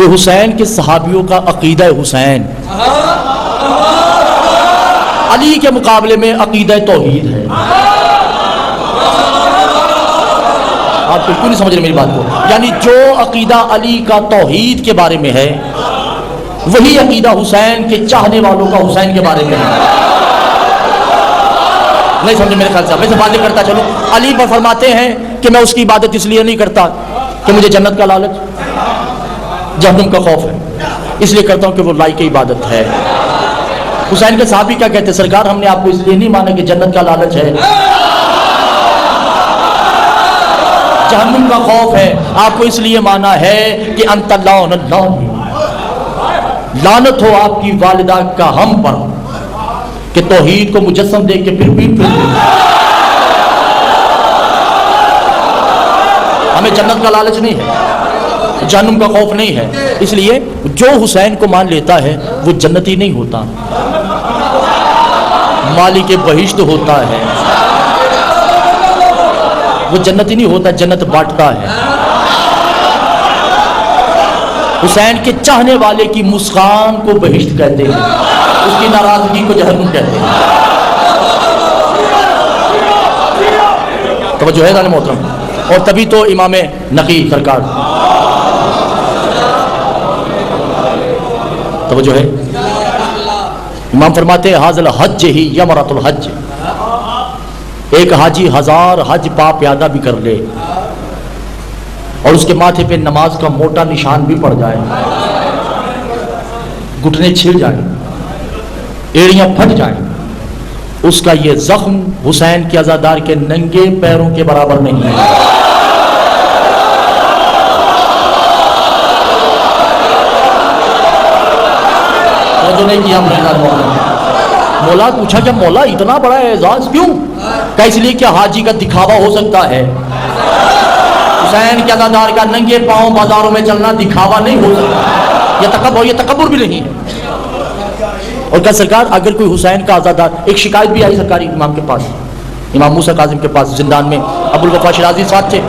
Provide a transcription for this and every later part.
کہ حسین کے صحابیوں کا عقیدہ حسین علی کے مقابلے میں عقیدہ توحید ہے. آپ بالکل نہیں سمجھ رہے میری بات کو. یعنی جو عقیدہ علی کا توحید کے بارے میں ہے وہی عقیدہ حسین کے چاہنے والوں کا حسین کے بارے میں ہے. نہیں سمجھے میرے خیال سے. میں سے باتیں کرتا چلو. علی پر فرماتے ہیں کہ میں اس کی عبادت اس لیے نہیں کرتا کہ مجھے جنت کا لالچ جہنم کا خوف ہے, اس لیے کرتا ہوں کہ وہ لائق عبادت ہے. حسین کے صحابی کیا کہتے ہیں, سرکار ہم نے آپ کو اس لیے نہیں مانا کہ جنت کا لالچ ہے, جہنم کا خوف ہے, آپ کو اس لیے مانا ہے کہ انت لعن اللہ, لعنت ہو آپ کی والدہ کا ہم پر کہ توحید کو مجسم دیکھ کے پھر پیٹ پھرتے. ہمیں جنت کا لالچ نہیں ہے, جہنم کا خوف نہیں ہے, اس لیے جو حسین کو مان لیتا ہے وہ جنتی نہیں ہوتا, مالک بہشت ہوتا ہے. وہ جنتی نہیں ہوتا, جنت بانٹتا ہے. حسین کے چاہنے والے کی مسکان کو بہشت کہتے ہیں, اس کی ناراضگی کو جہنم کہتے ہیں. توجہ ہے محترم. اور تبھی تو امام نقی سرکار, توجہ ہے, امام فرماتے ہیں حاضل حج ہی یمرۃ الحج, ایک حاجی 1000 حج پا پیادہ بھی کر لے اور اس کے ماتھے پہ نماز کا موٹا نشان بھی پڑ جائے, گھٹنے چھل جائیں, ایڑیاں پھٹ جائیں, اس کا یہ زخم حسین کے عزادار کے ننگے پیروں کے برابر نہیں ہے. تو نہیں کیا مولا پوچھا کہ مولا اتنا بڑا اعزاز کیوں؟ کہ اس لیے کہ حاجی کا دکھاوا ہو سکتا ہے, حسین کے عزادار کا ننگے پاؤں بازاروں میں چلنا دکھاوا نہیں ہو سکتا, یہ تکبر بھی نہیں ہے. اور کیا سرکار اگر کوئی حسین کا عزادار, ایک شکایت بھی آئی سرکاری امام کے پاس, امام موسیٰ کاظم کے پاس زندان میں ابو الوفا شیرازی ساتھ تھے,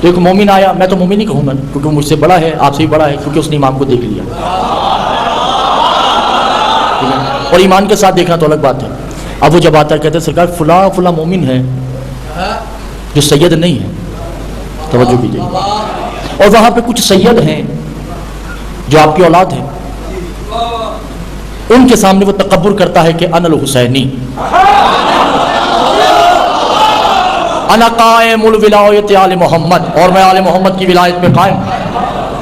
تو ایک مومن آیا, میں تو مومن نہیں کہوں گا کیونکہ وہ مجھ سے بڑا ہے, آپ سے بھی بڑا ہے, کیونکہ اس نے امام کو دیکھ لیا, اور ایمان کے ساتھ دیکھنا تو الگ بات ہے. اب وہ جب آتا ہے کہتے ہیں سرکار فلاں فلاں مومن ہے جو سید نہیں ہے, توجہ کیجیے, اور وہاں پہ کچھ سید ہیں جو آپ کی اولاد ہیں, ان کے سامنے وہ تکبر کرتا ہے کہ انا الحسینی, انا قائم الولایت آل محمد, اور میں آل محمد کی ولایت پہ قائم,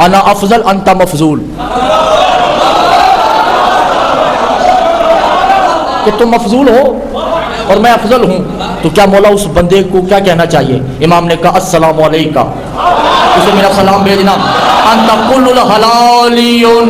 انا افضل انت مفضول, کہ تم مفضول ہو اور میں افضل ہوں. تو کیا مولا اس بندے کو کیا کہنا چاہیے؟ امام نے کہا السلام علیکم, اسے میرا سلام بھیجنا, انت کل الحلالیون